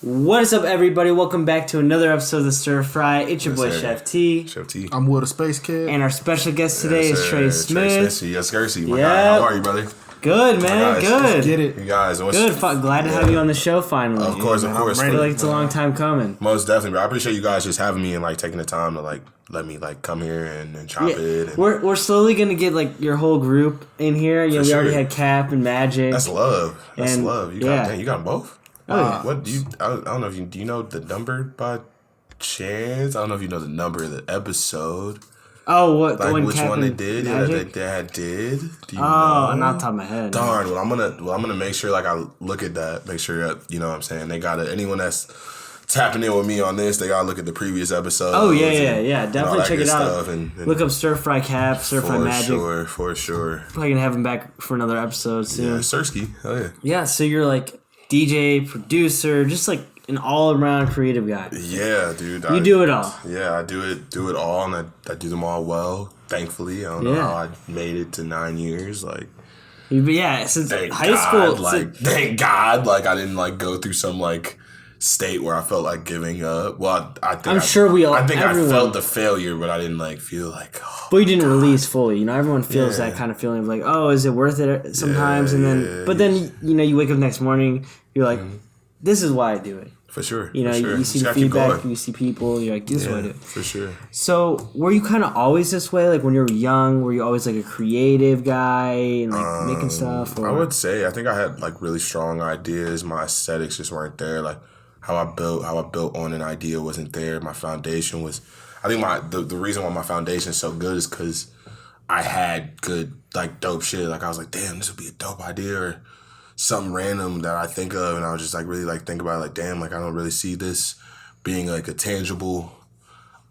What is up, everybody? Welcome back to another episode of the Stirfry. It's your boy, Chef T. Chef T. I'm Will the Spacekid. And our special guest today is Tre Smith. Yes, Stirfry. My guy. How are you, brother? Good, man. Good. Let's get it. You guys. Good. Glad to have you on the show finally. Of course. I feel like it's a long time coming. Most definitely. But I appreciate you guys just having me and taking the time to let me come here and chop it. And We're slowly gonna get your whole group in here. You know, we already had Cap and Magic. That's love. That's love. You got you got them both. Oh, what do you? I don't know if do you know the number by chance? I don't know if you know the number of the episode. Oh, what? The one which Cap one they and did? Magic? Yeah, that did. Do you know? Not top of my head. Darn. Well, I'm gonna make sure I look at that. Make sure you know what I'm saying. They gotta anyone that's tapping in with me on this. They gotta look at the previous episode. Oh yeah. Definitely check it out. And look up Stirfry Cap, Stirfry Magic. For sure. Probably gonna have him back for another episode soon. Yeah, Sirski. Oh yeah. Yeah. So you're DJ, producer, just an all-around creative guy. Yeah, dude. You do it all. Yeah, I do it all, and I do them all well. Thankfully, I don't know how I made it to 9 years. Since high school. Thank God, I didn't go through some state where I felt like giving up. Well, I think I felt the failure, but I didn't feel oh. But you didn't release fully. You know, everyone feels that kind of feeling of oh, is it worth it sometimes? Then you wake up next morning, you're like, this is why I do it. For sure. You know, you see the feedback, you see people, you're like, this is why I do it. For sure. So, were you kind of always this way? When you were young, were you always a creative guy and making stuff? Or? I would say, I think I had really strong ideas. My aesthetics just weren't there. How I built on an idea wasn't there. My foundation was, I think the reason why my foundation is so good is because I had good dope shit. I was like, damn, this would be a dope idea or something random that I think of, and I was just really think about it, damn, I don't really see this being a tangible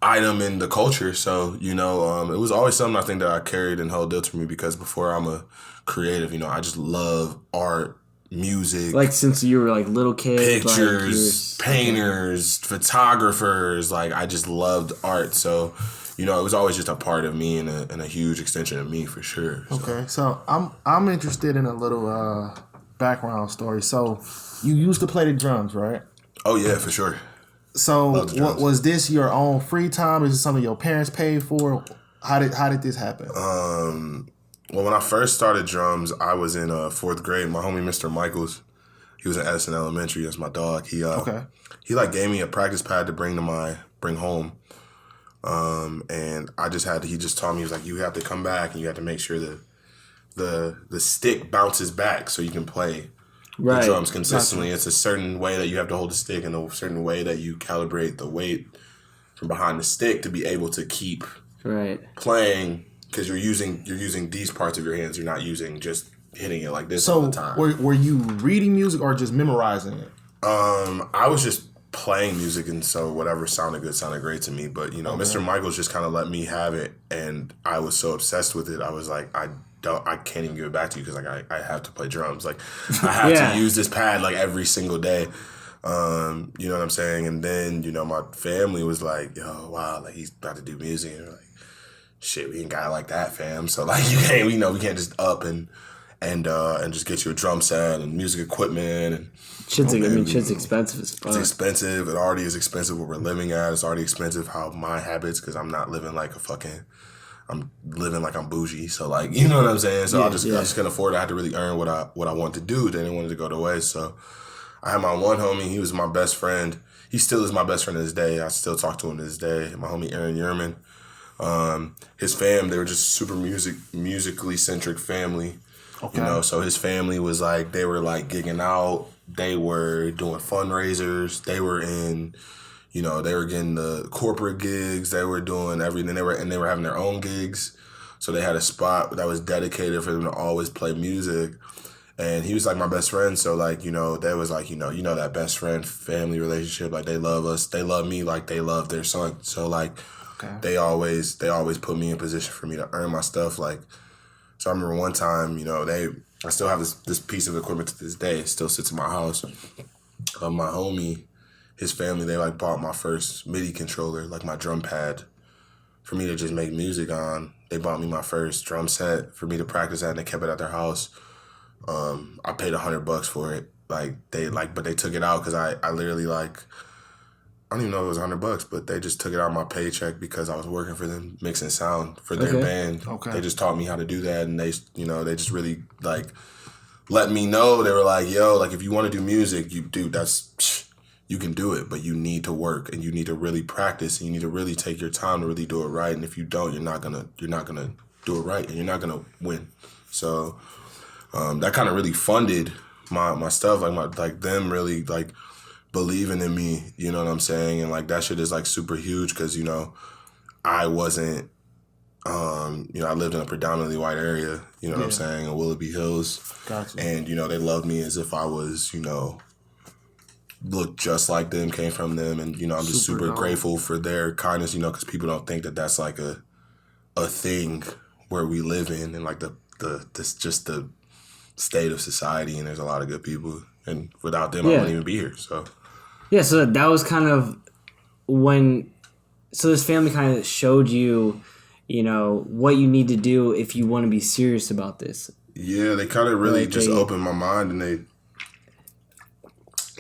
item in the culture. So it was always something I think that I carried and held dear to me because before I'm a creative, I just love art. Music, since you were little kid, pictures, painters, photographers. I just loved art, so it was always just a part of me and a huge extension of me for sure. So. Okay, so I'm interested in a little background story. So you used to play the drums, right? Oh yeah, for sure. So what was this your own free time? Is it something your parents paid for? How did this happen? Well, when I first started drums, I was in 4th grade. My homie, Mr. Michaels, he was in Edison Elementary. That's my dog. He gave me a practice pad to bring home. And he just taught me, he was like, you have to come back and you have to make sure that the stick bounces back so you can play the drums consistently. Gotcha. It's a certain way that you have to hold the stick and a certain way that you calibrate the weight from behind the stick to be able to keep playing. Because you're using these parts of your hands. You're not using just hitting it like this all the time. Were you reading music or just memorizing it? I was just playing music, and so whatever sounded good sounded great to me. But Mr. Michaels just kind of let me have it, and I was so obsessed with it. I was like, I can't even give it back to you because I have to play drums. I have to use this pad every single day. You know what I'm saying? And then my family was like, yo, wow, he's about to do music. And shit, we ain't got it like that, fam. So you can't, we can't just up and just get you a drum set and music equipment and shit's expensive as fuck. It's expensive. It already is expensive where we're living at. It's already expensive how my habits because I'm not living I'm living like I'm bougie. So you know what I'm saying. So I just couldn't afford it. I had to really earn what I wanted to do. Then I wanted to go to waste. So I had my one homie. He was my best friend. He still is my best friend to this day. I still talk to him to this day. My homie Aaron Yerman. His fam, they were just super musically centric family. Okay. So his family was they were gigging out. They were doing fundraisers. They were in, they were getting the corporate gigs. They were doing everything. They were having their own gigs. So they had a spot that was dedicated for them to always play music. And he was my best friend. So they was that best friend family relationship. They love us. They love me like they love their son. So They always put me in position for me to earn my stuff. So I remember one time, I still have this piece of equipment to this day. It still sits in my house. My homie, his family, they bought my first MIDI controller, my drum pad, for me to just make music on. They bought me my first drum set for me to practice at, and they kept it at their house. I paid $100 for it. Like but they took it out because I literally like, I don't even know if it was $100, but they just took it out of my paycheck because I was working for them mixing sound for their band. Okay. They just taught me how to do that, and they just really like let me know. They were like, yo, like if you want to do music, you can do it, but you need to work and you need to really practice and you need to really take your time to really do it right. And if you don't, you're not gonna do it right and you're not gonna win. So that kind of really funded my stuff, like them really like believing in me, you know what I'm saying? And like that shit is like super huge because, you know, I wasn't, you know, I lived in a predominantly white area, you know what I'm saying, in Willoughby Hills. Gotcha. And, you know, they loved me as if I was, you know, looked just like them, came from them. And, you know, I'm just super grateful for their kindness, you know, because people don't think that that's like a thing where we live in and like the state of society. And there's a lot of good people. And without them, I wouldn't even be here, so. Yeah, so that was kind of so this family kind of showed you, you know, what you need to do if you want to be serious about this. Yeah, they kind of really just opened my mind, and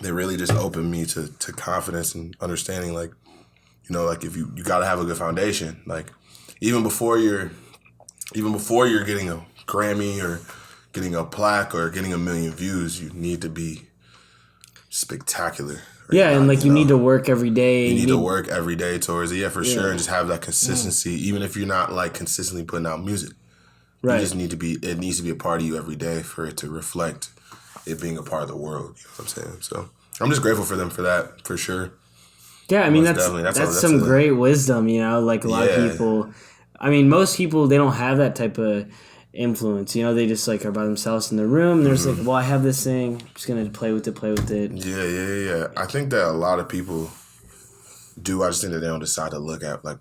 they really just opened me to confidence and understanding, like, you know, like if you got to have a good foundation. Like, even before you're getting a Grammy or getting a plaque or getting 1 million views, you need to be spectacular. Yeah, and like you need to work every day. You need to work every day towards it, for sure, and just have that consistency, even if you're not like consistently putting out music. Right. You just need to be. It needs to be a part of you every day for it to reflect it being a part of the world. You know what I'm saying? So I'm just grateful for them for that, for sure. Yeah, I mean that's some great wisdom. You know, like a lot of people. I mean, most people, they don't have that type of influence, you know, they just like are by themselves in the room and they're just like, well, I have this thing, I'm just gonna play with it. Yeah. I think that a lot of people do. I just think that they don't decide to look at, like,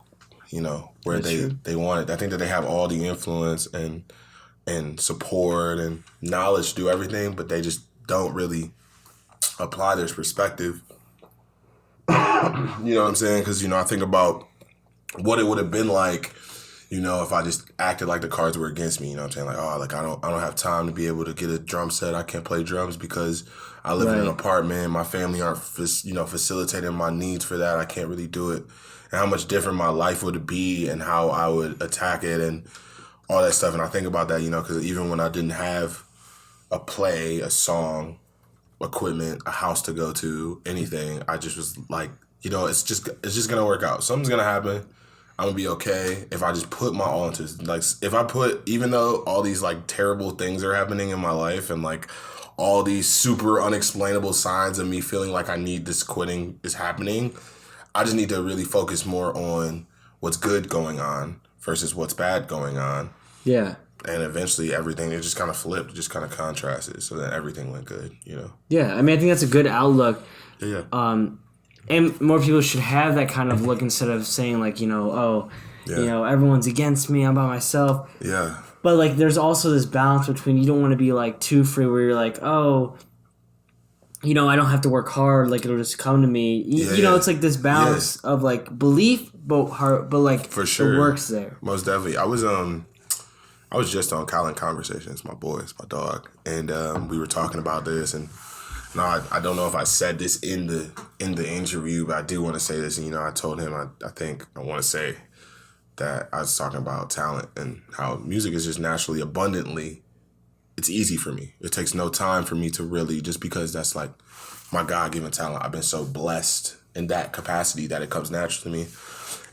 you know, where they want it. I think that they have all the influence and support and knowledge to do everything, but they just don't really apply their perspective. You know what I'm saying? Because, you know, I think about what it would have been like, you know, if I just acted like the cards were against me, you know what I'm saying? Like, oh, like I don't have time to be able to get a drum set. I can't play drums because I live in an apartment. My family aren't, facilitating my needs for that. I can't really do it. And how much different my life would be and how I would attack it and all that stuff. And I think about that, you know, because even when I didn't have a song, equipment, a house to go to, anything, I just was like, you know, it's just gonna work out. Something's gonna happen. I'm gonna be okay if I just put my all into, like, even though all these like terrible things are happening in my life and like all these super unexplainable signs of me feeling like I need this quitting is happening, I just need to really focus more on what's good going on versus what's bad going on. Yeah. And eventually everything, it just kind of flipped, just kind of contrasted, so that everything went good, you know? Yeah, I mean, I think that's a good outlook. Yeah. And more people should have that kind of look instead of saying, like, you know, you know, everyone's against me, I'm by myself. Yeah. But, like, there's also this balance between, you don't want to be, like, too free where you're like, oh, you know, I don't have to work hard, like, it'll just come to me. You know, it's like this balance of, like, belief, but like, for sure, the work's there. Most definitely. I was just on Colin Conversations, my dog, and we were talking about this, and no, I don't know if I said this in the interview, but I do want to say this. And, you know, I told him I think I want to say that I was talking about talent and how music is just naturally, abundantly, it's easy for me. It takes no time for me to really, just because that's like my God-given talent. I've been so blessed in that capacity that it comes natural to me.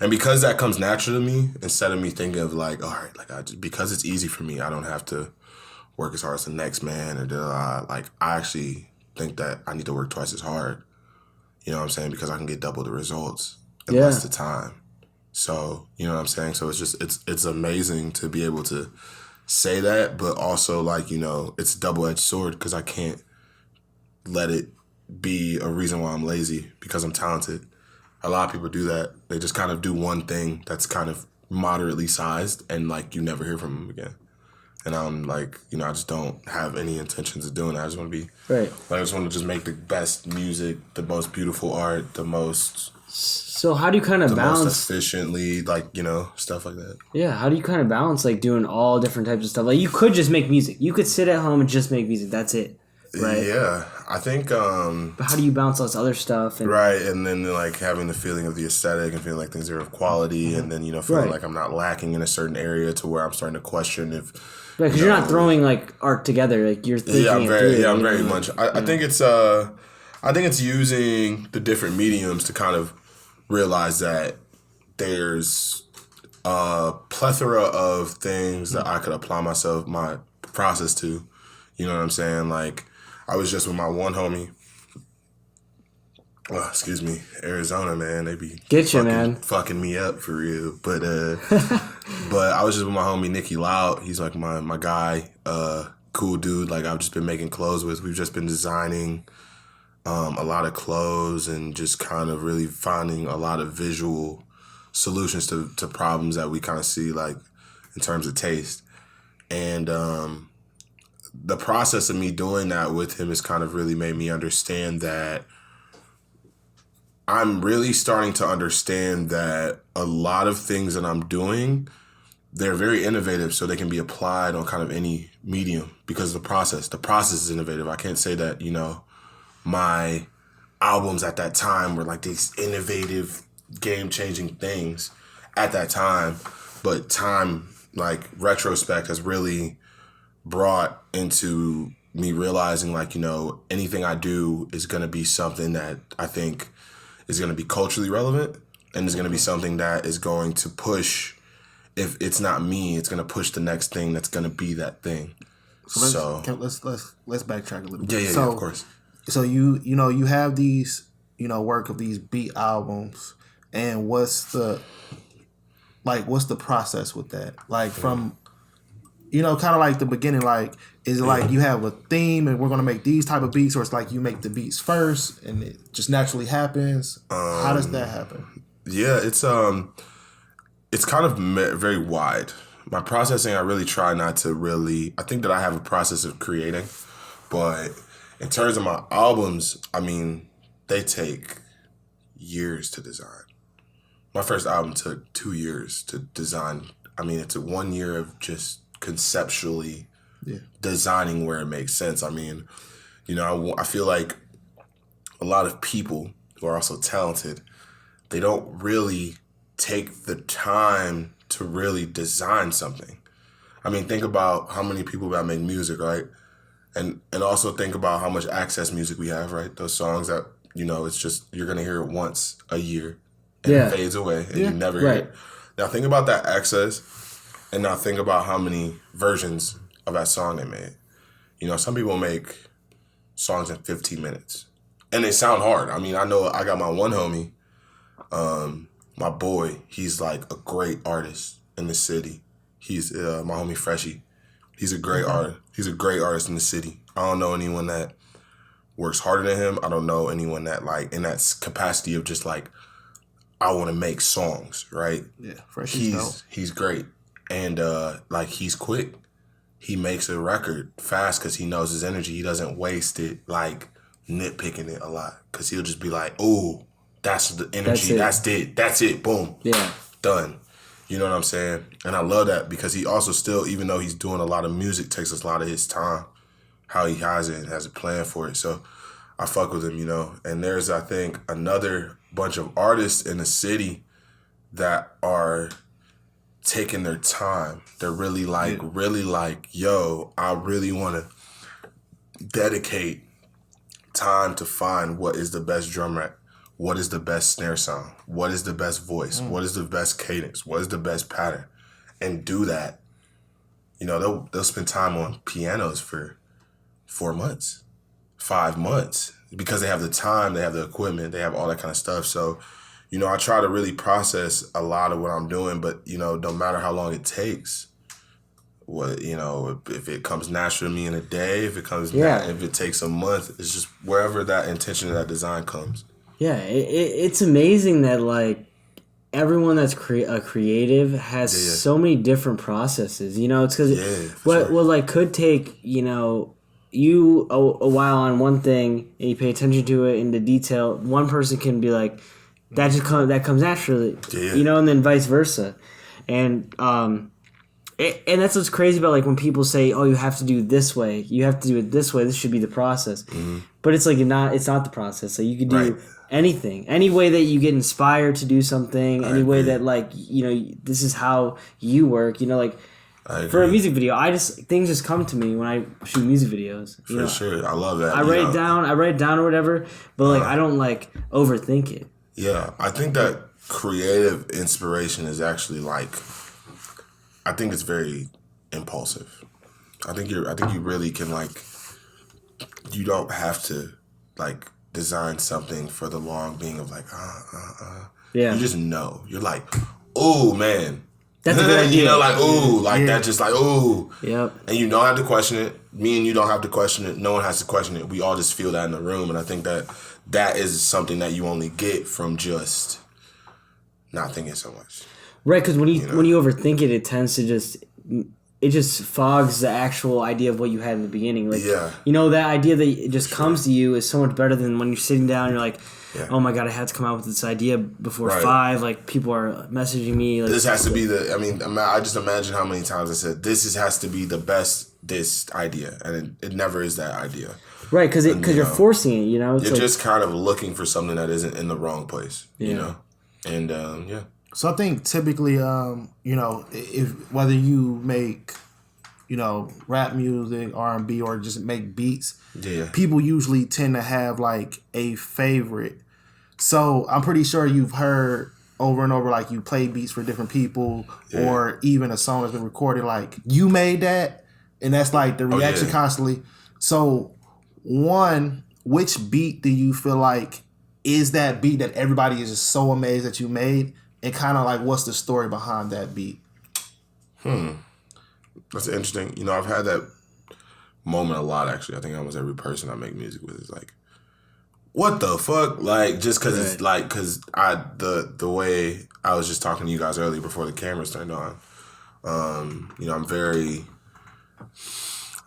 And because that comes natural to me, instead of me thinking of like, all right, like because it's easy for me, I don't have to work as hard as the next man, or like I actually think that I need to work twice as hard. You know what I'm saying? Because I can get double the results in less the time. So, you know what I'm saying? So it's just, it's amazing to be able to say that, but also, like, you know, it's a double-edged sword because I can't let it be a reason why I'm lazy because I'm talented. A lot of people do that. They just kind of do one thing that's kind of moderately sized and, like, you never hear from them again. And I'm like, you know, I just don't have any intentions of doing that. I just want to be, like, I just want to just make the best music, the most beautiful art, the most... So how do you kind of balance... most efficiently, like, you know, stuff like that. Yeah, how do you kind of balance, like, doing all different types of stuff? Like, you could just make music. You could sit at home and just make music. That's it. right? Yeah, I think. But how do you balance all this other stuff? Right, and then like having the feeling of the aesthetic and feeling like things are of quality, and then feeling like I'm not lacking in a certain area to where I'm starting to question if. Right, because you're not throwing like art together, like you're thinking. I'm very much. I think it's using the different mediums to kind of realize that there's a plethora of things that I could apply my process to. You know what I'm saying? Like, I was just with my one homie. Excuse me, Arizona, man. They be fucking me up for real. But but I was just with my homie Nicky Loud. He's like my guy, cool dude. Like, I've just been making clothes with. We've just been designing a lot of clothes and just kind of really finding a lot of visual solutions to problems that we kind of see, like in terms of taste. And the process of me doing that with him has kind of really made me understand that I'm really starting to understand that a lot of things that I'm doing, they're very innovative, so they can be applied on kind of any medium because of the process. The process is innovative. I can't say that, my albums at that time were like these innovative, game-changing things at that time, but time, like retrospect, has really brought into me realizing, like, anything I do is going to be something that I think is going to be culturally relevant, and is going to be something that is going to push, if it's not me, it's going to push the next thing that's going to be that thing. Let's backtrack a little bit. Yeah, of course. So you have these, work of these beat albums, and what's the process with that? Like, from, kind of like the beginning, like, is it like you have a theme and we're going to make these type of beats, or it's like you make the beats first and it just naturally happens? How does that happen? Yeah, it's kind of very wide. My processing, I really try not to really, I think that I have a process of creating, but in terms of my albums, I mean, they take years to design. My first album took 2 years to design. I mean, it's 1 year of just conceptually designing where it makes sense. I mean, I feel like a lot of people who are also talented, they don't really take the time to really design something. I mean, think about how many people that make music, right? And also think about how much access music we have, right? Those songs that, it's just, you're going to hear it once a year and it fades away and you never hear it. Now think about that access, and now think about how many versions of that song they made. Some people make songs in 15 minutes and they sound hard. I mean, I know I got my one homie, my boy, he's like a great artist in the city. He's my homie Freshie. He's a great artist. He's a great artist in the city. I don't know anyone that works harder than him. I don't know anyone that, like, in that capacity of just like, I want to make songs, right? Yeah, Freshie's he's great. And like, he's quick. He makes a record fast because he knows his energy. He doesn't waste it, like, nitpicking it a lot. Because he'll just be like, oh, that's the energy. That's it. Boom. Yeah. Done. You know what I'm saying? And I love that because he also still, even though he's doing a lot of music, takes a lot of his time, how he has it and has a plan for it. So I fuck with him, And there's, I think, another bunch of artists in the city that are taking their time. They're really like, yo, I really want to dedicate time to find what is the best drum rack. What is the best snare sound? What is the best voice? What is the best cadence? What is the best pattern? And do that. They'll spend time on pianos for 4 months, 5 months, because they have the time, they have the equipment, they have all that kind of stuff. So, I try to really process a lot of what I'm doing, but, no matter how long it takes, if it comes natural to me in a day, if it takes a month, it's just wherever that intention of that design comes. Yeah, it's amazing that, like, everyone that's a creative has so many different processes. It's because what could take, you a while on one thing and you pay attention to it in the detail. One person can be like, that comes naturally, and then vice versa. And And that's what's crazy about like when people say, "Oh, you have to do it this way. You have to do it this way. This should be the process." Mm-hmm. But it's like it's not the process. So you could do anything, any way that you get inspired to do something, any way that like this is how you work. Like for a music video, things just come to me when I shoot music videos. For sure, I love that. I write it down or whatever, but like I don't like overthink it. Yeah, I think that creative inspiration is actually like. I think it's very impulsive. I think you really can like. You don't have to like design something for the long being of like Yeah. You just know. You're like, oh man, that's a good idea. Like that. Just like Yep. And you don't have to question it. Me and you don't have to question it. No one has to question it. We all just feel that in the room, and I think that is something that you only get from just not thinking so much. Right, because when you overthink it, it tends to just fogs the actual idea of what you had in the beginning. Like, that idea that it just comes to you is so much better than when you're sitting down and you're like, oh my God, I had to come out with this idea before 5. Like, people are messaging me. Like, this has to be I just imagine how many times I said, has to be the best idea. And it never is that idea. Right, because you're forcing it, You're like, just kind of looking for something that isn't in the wrong place, And, So I think typically, if whether you make, rap music, R&B, or just make beats, people usually tend to have like a favorite. So I'm pretty sure you've heard over and over, like you play beats for different people, or even a song that's been recorded, like you made that, and that's like the reaction constantly. So which beat do you feel like is that beat that everybody is just so amazed that you made? And kind of like, what's the story behind that beat? That's interesting. I've had that moment a lot, actually. I think almost every person I make music with is like, what the fuck? Like, just because it's like, because the way I was just talking to you guys earlier before the cameras turned on, I'm very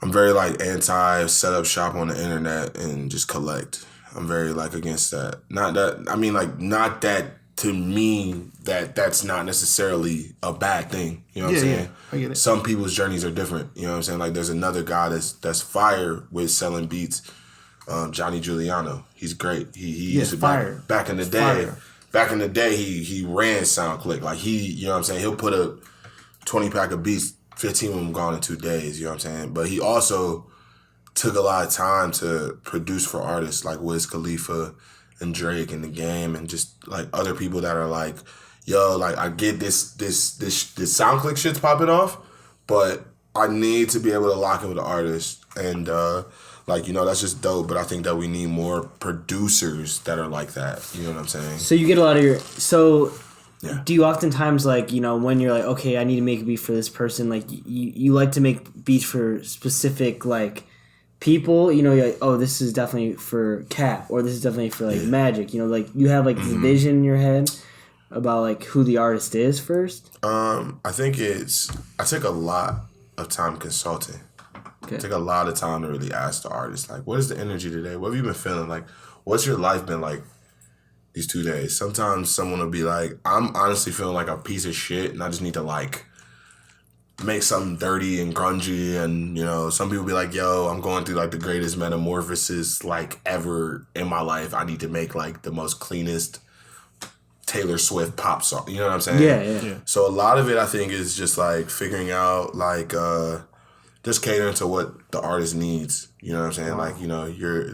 like anti set up shop on the internet and just collect. I'm very like against that. Not that. To me, that's not necessarily a bad thing. You know what I'm saying? I get it. Some people's journeys are different. You know what I'm saying? Like, there's another guy that's fire with selling beats, Johnny Giuliano. He's great. He used to back in the day. Fire. Back in the day, he ran SoundClick. Like, you know what I'm saying? He'll put a 20-pack of beats, 15 of them gone in 2 days. You know what I'm saying? But he also took a lot of time to produce for artists like Wiz Khalifa and Drake and The Game and just like other people that are like, yo, like I get this SoundClick shit's popping off, but I need to be able to lock in with the artist. And that's just dope. But I think that we need more producers that are like that. You know what I'm saying? So you get a lot of do you oftentimes like, when you're like, okay, I need to make a beat for this person, like you like to make beats for specific like people, you're like, oh, this is definitely for Cap, or this is definitely for like Magic. Like you have like this vision in your head about like who the artist is first. I think I take a lot of time consulting. Okay. I take a lot of time to really ask the artist, like, what is the energy today? What have you been feeling? Like, what's your life been like these 2 days? Sometimes someone will be like, I'm honestly feeling like a piece of shit, and I just need to like make something dirty and grungy, and some people be like, yo, I'm going through like the greatest metamorphosis like ever in my life. I need to make like the most cleanest Taylor Swift pop song. You know what I'm saying? Yeah. So a lot of it, I think, is just like figuring out like just catering to what the artist needs. You know what I'm saying? Like,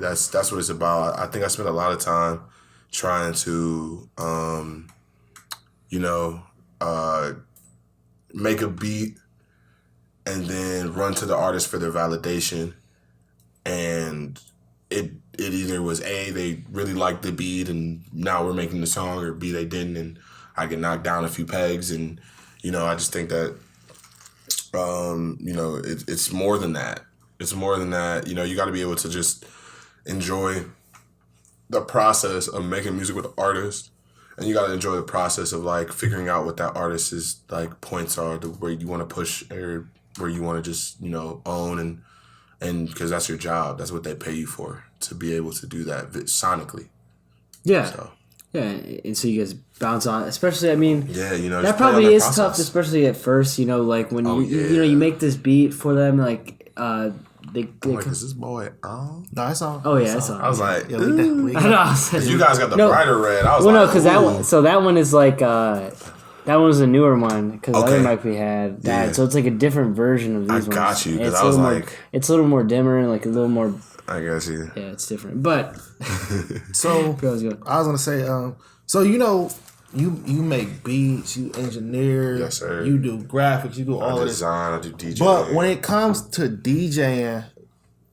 that's what it's about. I think I spent a lot of time trying to make a beat and then run to the artist for their validation. And it either was A, they really liked the beat and now we're making the song, or B, they didn't and I get knocked down a few pegs. And, I just think that, it's more than that. It's more than that. You got to be able to just enjoy the process of making music with the artist. And you got to enjoy the process of like figuring out what that artist's like points are, where you want to push or where you want to just, own and because that's your job. That's what they pay you for, to be able to do that sonically. Yeah. So. Yeah, and so you guys bounce on, especially, I mean, that probably is process. Tough, especially at first, like when you make this beat for them, like, is this boy on? No, it's on. Oh, yeah, it's on. I was like, I know. You guys got the brighter red. I was like, no, because that one is like, that one was a newer one, because the other mic we had died, so it's like a different version of these ones. I got you, because I was like... It's a little more dimmer, like a little more... I guess you. Yeah, it's different, but so I was gonna say, so you make beats, you engineer, yes sir. You do graphics, you do all of this. I do DJing. But when it comes to DJing,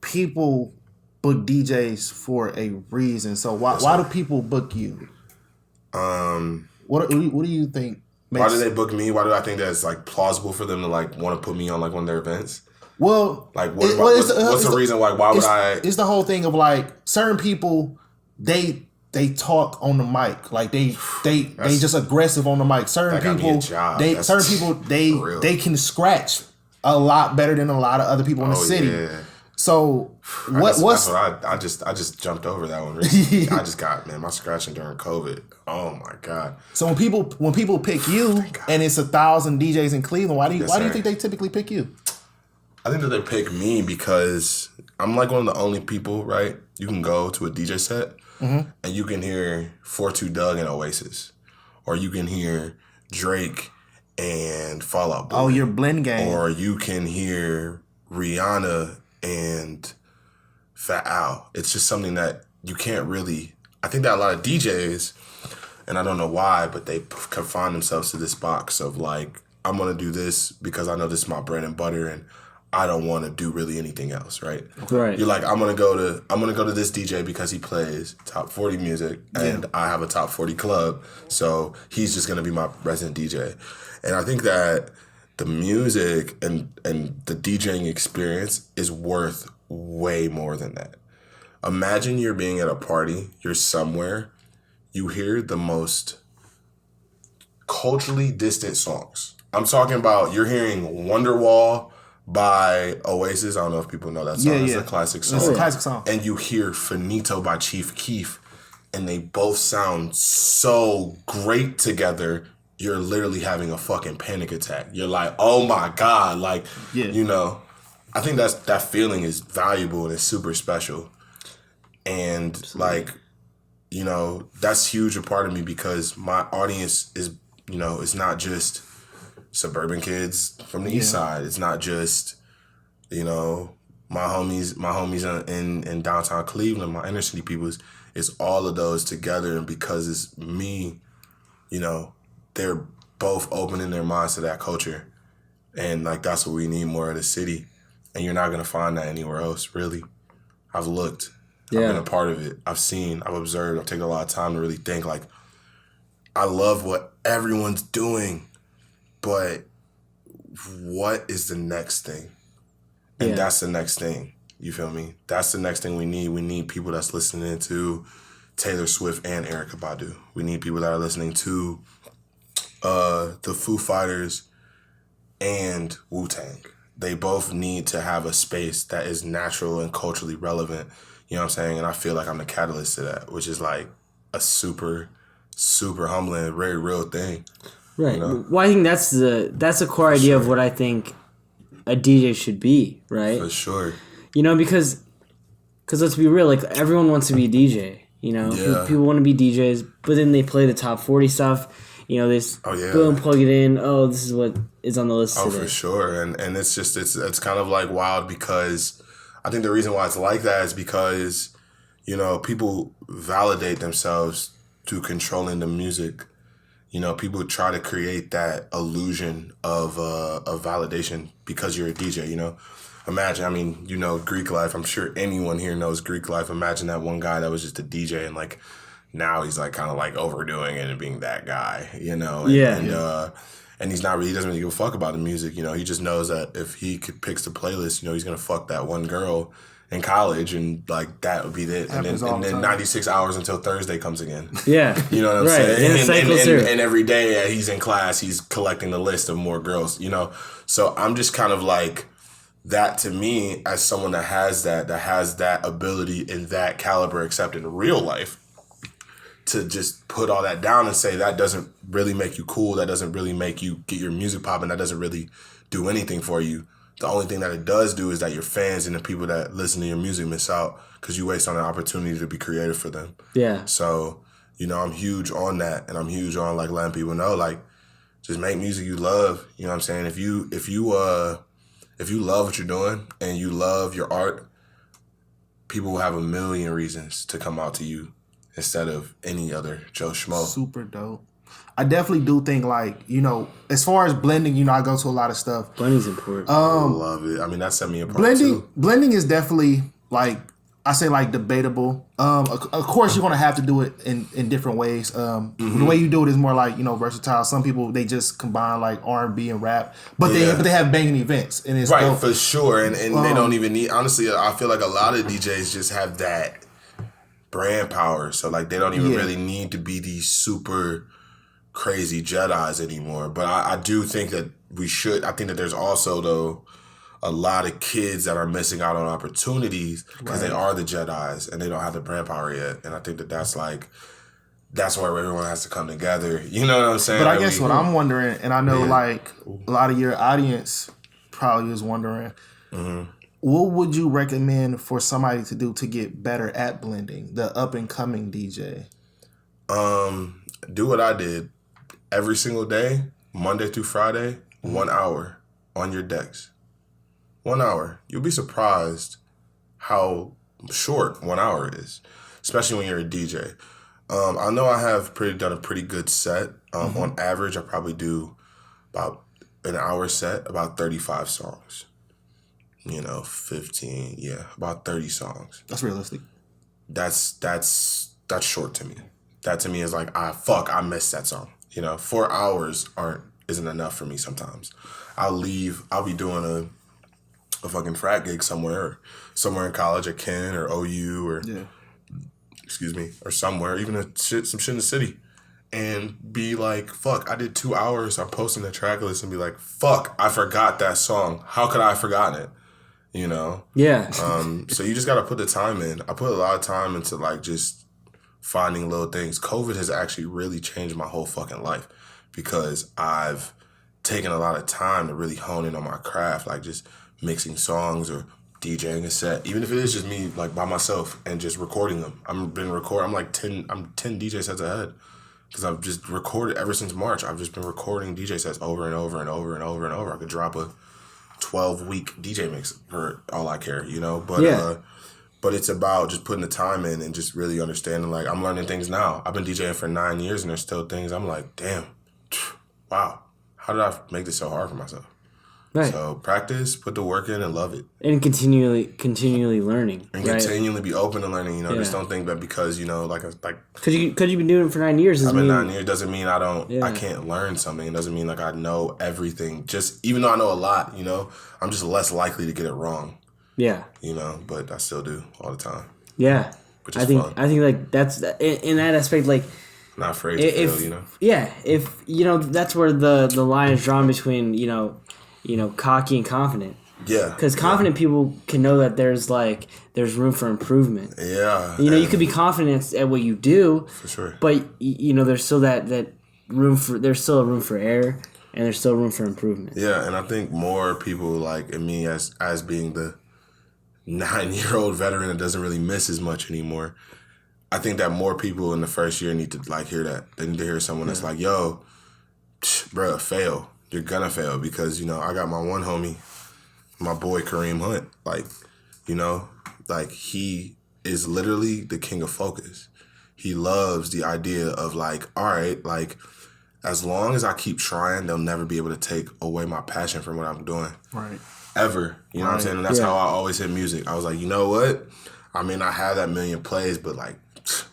people book DJs for a reason. So why do people book you? What do you think? Why do they book me? Why do I think that's like plausible for them to like want to put me on like one of their events? Well, like what's the reason? Like, why would I? It's the whole thing of like certain people, they talk on the mic, like they just aggressive on the mic. Certain people, they can scratch a lot better than a lot of other people in the city. Yeah. So that's what I just jumped over that one. Recently. I just got my scratching during COVID. Oh my god! So when people pick you and it's 1,000 DJs in Cleveland, why do you think they typically pick you? I think that they pick me because I'm like one of the only people, right? You can go to a DJ set and you can hear 4-2 Doug and Oasis, or you can hear Drake and Fall Out Boy. Oh, your blend game. Or you can hear Rihanna and Fat Al. It's just something that you can't really... I think that a lot of DJs, and I don't know why, but they confine themselves to this box of like, I'm going to do this because I know this is my bread and butter and I don't want to do really anything else, right? Right. You're like, I'm gonna go to this DJ because he plays top 40 music and I have a top 40 club, so he's just gonna be my resident DJ. And I think that the music and the DJing experience is worth way more than that. Imagine you're being at a party, you're somewhere, you hear the most culturally distant songs. I'm talking about you're hearing Wonderwall by Oasis. I don't know if people know that song. It's a classic song. It's a classic song. And you hear Finito by Chief Keef, and they both sound so great together. You're literally having a fucking panic attack. You're like, oh my God. Like, I think that feeling is valuable and it's super special. And like, that's huge a part of me because my audience is, it's not just suburban kids from the east side. It's not just, my homies in downtown Cleveland, my inner city peoples. It's all of those together, and because it's me, they're both opening their minds to that culture, and like that's what we need more of the city. And you're not gonna find that anywhere else, really. I've looked, I've been a part of it. I've seen, I've observed. I've taken a lot of time to really think. Like, I love what everyone's doing. But what is the next thing? And that's the next thing. You feel me? That's the next thing we need. We need people that's listening to Taylor Swift and Erykah Badu. We need people that are listening to the Foo Fighters and Wu-Tang. They both need to have a space that is natural and culturally relevant. You know what I'm saying? And I feel like I'm the catalyst to that, which is like a super, super humbling, very real thing. Right. Well, I think that's a core idea of what I think a DJ should be, right? For sure. Because let's be real, like everyone wants to be a DJ. People want to be DJs, but then they play the top 40 stuff. They just go and plug it in. Oh, this is what is on the list today. For sure. And it's just it's kind of like wild because I think the reason why it's like that is because people validate themselves through controlling the music. People try to create that illusion of validation because you're a DJ, Imagine, Greek Life. I'm sure anyone here knows Greek Life. Imagine that one guy that was just a DJ and, like, now he's, like, kind of, like, overdoing it and being that guy, And he's not really, he doesn't really give a fuck about the music, He just knows that if he picks the playlist, he's going to fuck that one girl in college, and like that would be it. And then 96 hours until Thursday comes again. Yeah. You know what I'm saying? And every day he's in class, he's collecting the list of more girls, So I'm just kind of like, that to me, as someone that has that ability and that caliber, except in real life, to just put all that down and say that doesn't really make you cool, that doesn't really make you get your music popping, that doesn't really do anything for you. The only thing that it does do is that your fans and the people that listen to your music miss out because you waste on an opportunity to be creative for them. Yeah. So, you know, I'm huge on that, and I'm huge on like letting people know, like, just make music you love. You know what I'm saying? If you love what you're doing and you love your art, people will have a million reasons to come out to you instead of any other Joe Schmo. Super dope. I definitely do think, like, you know, as far as blending, you know, I go to a lot of stuff. Blending's important. I love it. I mean, that set me apart too. Blending is definitely, like, I say, like, debatable. Of course, you're going to have to do it in different ways. The way you do it is more like, you know, versatile. Some people, they just combine, like, R&B and rap. But they have banging events. And it's right, dope. for sure. And they don't even need... Honestly, I feel like a lot of DJs just have that brand power. So, like, they don't even really need to be these super crazy Jedis anymore. But I do think that we should... I think that there's also, though, a lot of kids that are missing out on opportunities because they are the Jedis and they don't have the brand power yet. And I think that that's where everyone has to come together. You know what I'm saying? But I guess what I'm wondering, and I know like a lot of your audience probably is wondering, what would you recommend for somebody to do to get better at blending, the up and coming DJ? Do what I did. Every single day, Monday through Friday, 1 hour on your decks. 1 hour. You'll be surprised how short 1 hour is, especially when you're a DJ. I know I have done a pretty good set. On average, I probably do about an hour set, about 35 songs. You know, 15, about 30 songs. That's realistic. That's short to me. That to me is like, I missed that song. You know, 4 hours isn't enough for me sometimes. I'll be doing a fucking frat gig somewhere in college at Ken or OU or or somewhere, even some shit in the city, and be like, fuck, I did 2 hours. I'm posting the track list and be like, fuck, I forgot that song. How could I have forgotten it? You know? Yeah. So you just gotta put the time in. I put a lot of time into like just finding little things. COVID has actually really changed my whole fucking life because I've taken a lot of time to really hone in on my craft, like just mixing songs or DJing a set, even if it is just me like by myself and just recording them. I'm 10 DJ sets ahead because I've just recorded ever since March. I've just been recording DJ sets over and over and over and over and over. I could drop a 12-week DJ mix for all I care, you know? But it's about just putting the time in and just really understanding, like, I'm learning things now. I've been DJing for 9 years and there's still things I'm like, damn, wow, how did I make this so hard for myself? Right. So practice, put the work in, and love it. And continually learning. And continually be open to learning. You know, just don't think that because, you know, because you've been doing it for 9 years. I've been 9 years doesn't mean I can't learn something. It doesn't mean like I know everything. Just even though I know a lot, you know, I'm just less likely to get it wrong. Yeah. You know, but I still do all the time. Yeah. Which is fun. I think like that's in that aspect, like. Not afraid to fail, you know. Yeah, if you know, that's where the line is drawn between you know, cocky and confident. Yeah. Because confident people can know that there's room for improvement. Yeah. You know, you could be confident at what you do. For sure. But, you know, there's still there's still a room for error and there's still room for improvement. Yeah, and I think more people like me as being the 9-year-old veteran that doesn't really miss as much anymore. I think that more people in the first year need to like hear that. They need to hear someone that's like, yo, bruh, fail. You're gonna fail because, you know, I got my one homie, my boy Kareem Hunt. Like, you know, like he is literally the king of focus. He loves the idea of like, all right, like as long as I keep trying, they'll never be able to take away my passion from what I'm doing. Right. Ever. You know what I'm saying? And that's how I always hit music. I was like, you know what? I may not have that million plays, but like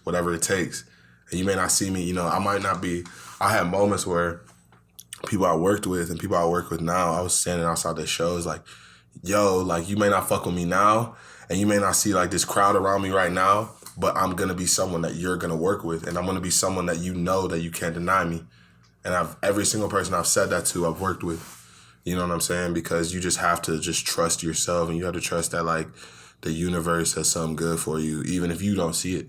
whatever it takes. And you may not see me, you know, I might not be. I had moments where people I worked with and people I work with now, I was standing outside the shows like, yo, like you may not fuck with me now and you may not see like this crowd around me right now, but I'm going to be someone that you're going to work with and I'm going to be someone that you know that you can't deny me. And every single person I've said that to, I've worked with. You know what I'm saying? Because you just have to just trust yourself and you have to trust that like the universe has something good for you, even if you don't see it.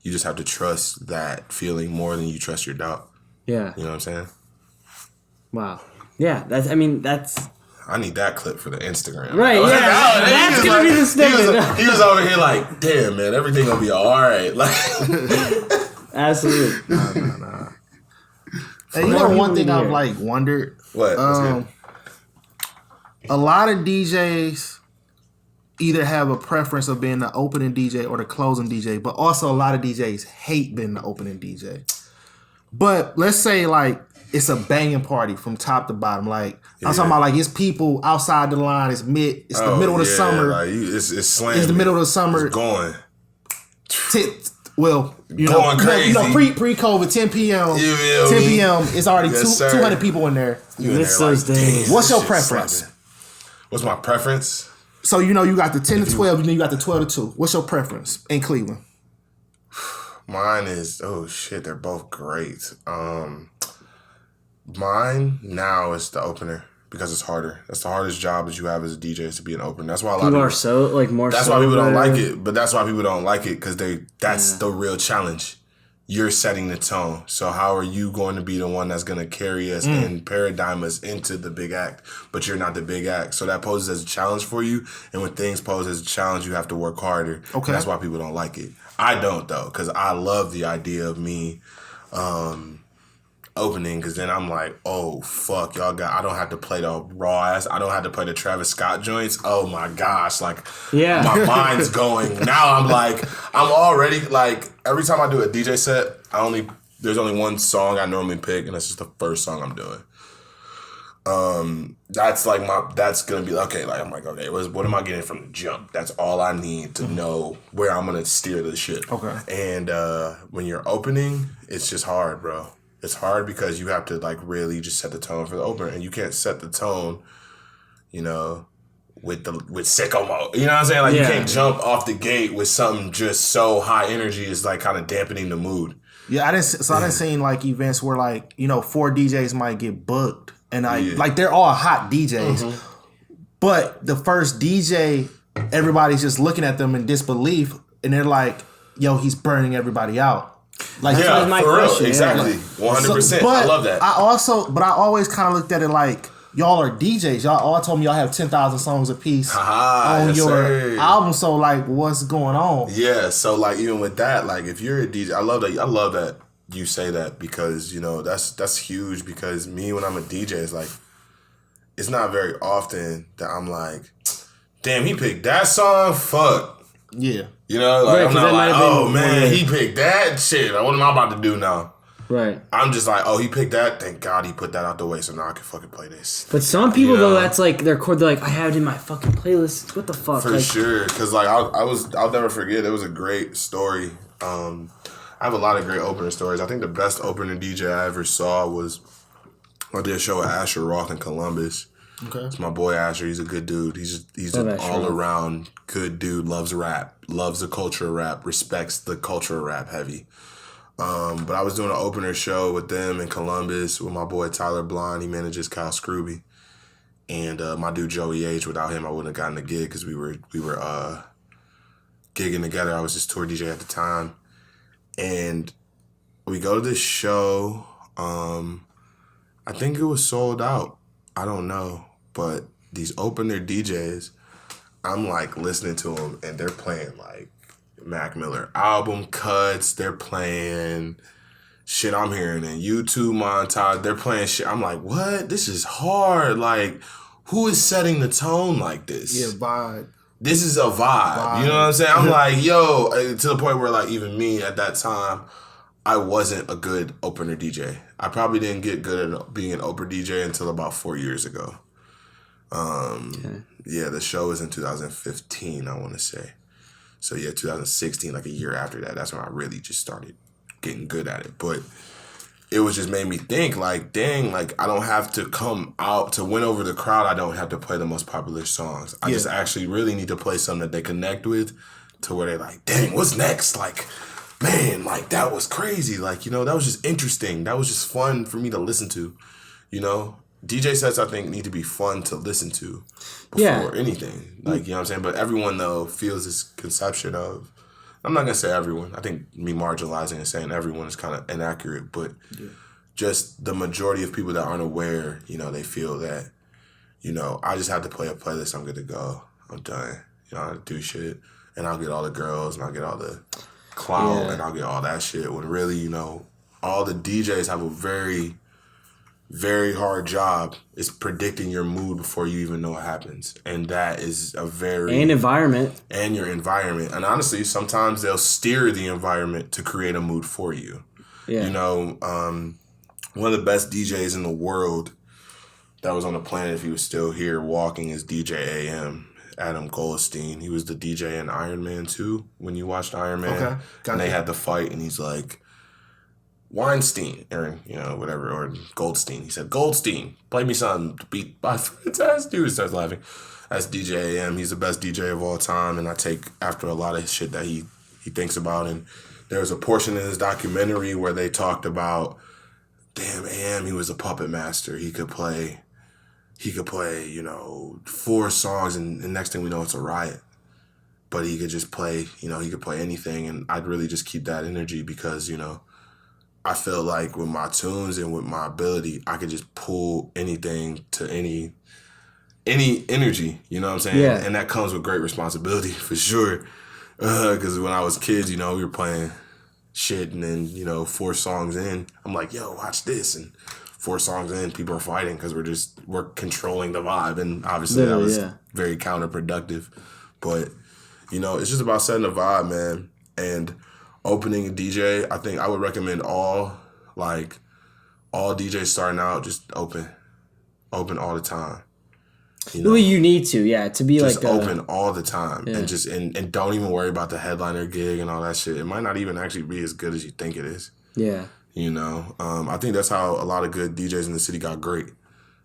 You just have to trust that feeling more than you trust your doubt. Yeah. You know what I'm saying? Wow. Yeah, that's... I need that clip for the Instagram. Right, yeah. That's going to be the snippet. He was over here like, damn, man, everything going to be all right. Like, absolutely. Nah. Hey, you know one thing I've like wondered? What? A lot of DJs either have a preference of being the opening DJ or the closing DJ, but also a lot of DJs hate being the opening DJ. But let's say like it's a banging party from top to bottom. Like I'm talking about, like it's people outside the line. It's the middle of the summer. Like it's slamming. It's the middle of the summer. It's going. Going crazy. Pre-COVID, 10 p.m. 10 p.m. It's already 200 people in there. Miss those days. What's your preference? Slapping. What's my preference? So you got the 10 to 12, and then you got the 12 to 2. What's your preference in Cleveland? Mine is they're both great. Mine now is the opener because it's harder. That's the hardest job that you have as a DJ is to be an opener. That's why a lot of people are so like more. That's why people don't like it. But that's why people don't like it because that's the real challenge. You're setting the tone. So how are you going to be the one that's going to carry us and paradigm us into the big act? But you're not the big act. So that poses as a challenge for you. And when things pose as a challenge, you have to work harder. Okay. And that's why people don't like it. I don't, though, because I love the idea of me opening, because then I'm like, oh, fuck, I don't have to play the raw ass. I don't have to play the Travis Scott joints. Oh, my gosh. Like, my mind's going. Now I'm like, I'm already, like, every time I do a DJ set, there's only one song I normally pick, and that's just the first song I'm doing. That's gonna be okay. Like I'm like, okay, what am I getting from the jump? That's all I need to know where I'm gonna steer the shit. Okay. And when you're opening, it's just hard, bro. It's hard because you have to like really just set the tone for the opener, and you can't set the tone, with sicko mode. You know what I'm saying? Like you can't jump off the gate with something just so high energy. It's like kind of dampening the mood. Yeah, I didn't see like events where like 4 DJs might get booked. And like they're all hot DJs, but the first DJ, everybody's just looking at them in disbelief, and they're like, "Yo, he's burning everybody out." Like, for real, exactly, 100%. I love that. I always kind of looked at it like y'all are DJs. Y'all all told me y'all have 10,000 songs apiece on your album. So like, what's going on? Yeah. So like, even with that, like, if you're a DJ, I love that. You say that because that's huge, because me when I'm a DJ, it's like it's not very often that I'm like, damn, he picked that song, fuck yeah, I'm not like, oh man, he picked that shit, what am I about to do now? Right. I'm just like, oh, he picked that, thank God he put that out the way, so now I can fucking play this. But some people though, that's like they're like, I have it in my fucking playlist. What the fuck? For sure, because like I'll never forget, it was a great story. I have a lot of great opener stories. I think the best opener DJ I ever saw was I did a show with Asher Roth in Columbus. Okay. It's my boy Asher. He's a good dude. He's an all-around good dude. Loves rap. Loves the culture of rap. Respects the culture of rap heavy. But I was doing an opener show with them in Columbus with my boy Tyler Blonde. He manages Kyle Scrooby. And my dude Joey H. Without him, I wouldn't have gotten the gig because we were gigging together. I was just tour DJ at the time. And we go to this show. I think it was sold out. I don't know. But these opener DJs, I'm like listening to them and they're playing like Mac Miller album cuts. They're playing shit I'm hearing in YouTube montage. They're playing shit. I'm like, what? This is hard. Like, who is setting the tone like this? Yeah, vibe. This is a vibe. You know what I'm saying? I'm like, yo, to the point where like even me at that time, I wasn't a good opener DJ. I probably didn't get good at being an opener DJ until about 4 years ago. Yeah, the show was in 2015, I want to say. So yeah, 2016, like a year after that, that's when I really just started getting good at it. But it was just made me think like, dang, like I don't have to come out to win over the crowd. I don't have to play the most popular songs. I just actually really need to play something that they connect with to where they're like, dang, what's next? Like, man, like that was crazy. Like, that was just interesting. That was just fun for me to listen to, DJ sets, I think, need to be fun to listen to before anything. Like, you know what I'm saying? But everyone, though, feels this conception of I'm not gonna say everyone. I think me marginalizing and saying everyone is kind of inaccurate, but just the majority of people that aren't aware, you know, they feel that, you know, I just have to play a playlist. I'm good to go. I'm done. You know, I do shit, and I'll get all the girls, and I'll get all the clout, and I'll get all that shit. When really, you know, all the DJs have a very, very hard job is predicting your mood before you even know what happens. And that is a very... And environment. And your environment. And honestly, sometimes they'll steer the environment to create a mood for you. Yeah. You know, one of the best DJs in the world that was on the planet, if he was still here walking, is DJ AM. Adam Goldstein. He was the DJ in Iron Man 2 when you watched Iron Man. Okay. And they had the fight, and he's like, Weinstein, or, you know, whatever, or Goldstein. He said, Goldstein, play me something to beat my friend's ass. Dude starts laughing. That's DJ AM. He's the best DJ of all time, and I take after a lot of shit that he thinks about. And there was a portion in his documentary where they talked about, damn, AM, he was a puppet master. He could play, you know, 4 songs, and the next thing we know, it's a riot. But he could just play, you know, he could play anything, and I'd really just keep that energy because, you know, I feel like with my tunes and with my ability, I could just pull anything to any energy, you know what I'm saying? Yeah. And that comes with great responsibility, for sure. Because when I was kids, you know, we were playing shit, and then, you know, 4 songs in, I'm like, yo, watch this. And 4 songs in, people are fighting because we're controlling the vibe. And obviously that was very counterproductive. But, you know, it's just about setting the vibe, man. And opening a DJ, I think I would recommend all DJs starting out, just open all the time. You know, you need to be just like open all the time, and just and don't even worry about the headliner gig and all that shit. It might not even actually be as good as you think it is. Yeah, you know, I think that's how a lot of good DJs in the city got great,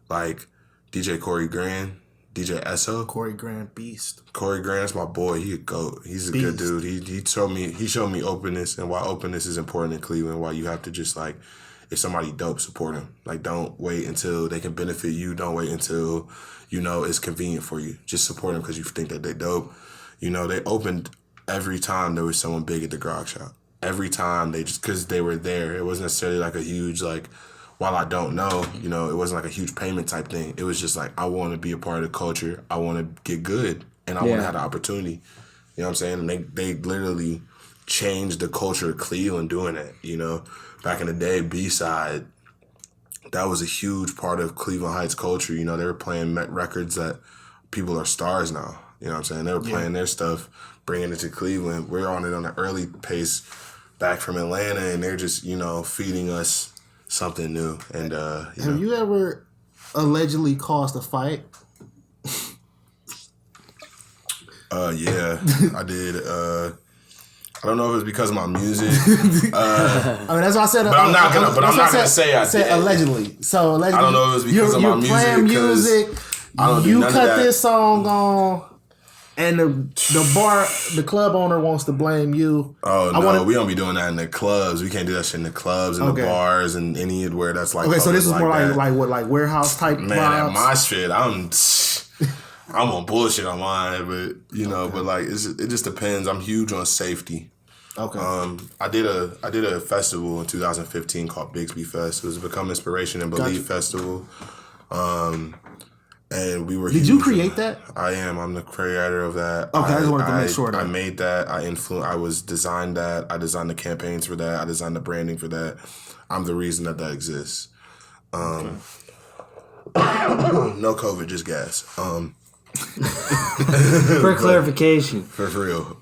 like DJ Corey Grand. DJ Esso. Corey Grant Beast. Corey Grant's my boy. He a GOAT. He's a Beast. Good dude. He showed me openness, and why openness is important in Cleveland, why you have to just, like, if somebody dope, support them. Like, don't wait until they can benefit you. Don't wait until, you know, it's convenient for you. Just support them because you think that they dope. You know, they opened every time there was someone big at the grog shop. Every time because they were there. It wasn't necessarily like a huge, like, while I don't know, you know, it wasn't like a huge payment type thing. It was just like, I want to be a part of the culture. I want to get good, and I want to have the opportunity. You know what I'm saying? And they literally changed the culture of Cleveland doing that, you know? Back in the day, B-Side, that was a huge part of Cleveland Heights culture. You know, they were playing records that people are stars now. You know what I'm saying? They were playing their stuff, bringing it to Cleveland. We're on it on an early pace back from Atlanta, and they're just, you know, feeding us something new. And have you ever allegedly caused a fight? Yeah, I did. I don't know if it's because of my music. I mean, that's why I said. But I'm not gonna say I did. Allegedly. So allegedly, I don't know if it's because of my music. You're playing music. I don't do you none cut of that. this song on. And the club owner wants to blame you. Oh, no, we don't be doing that in the clubs. We can't do that shit in the clubs and the bars and anywhere that's like. Okay, so this is more like warehouse type. Man, vibes? At my shit, I'm on bullshit on mine, but you know, but like it just depends. I'm huge on safety. Okay. I did a festival in 2015 called Bixby Fest. It was a Become Inspiration and Believe Festival. And we were. Did you create that? I am. I'm the creator of that. Okay, I just wanted to make sure that I made that. I designed that. I designed the campaigns for that. I designed the branding for that. I'm the reason that exists. No COVID, just gas. For clarification. For real.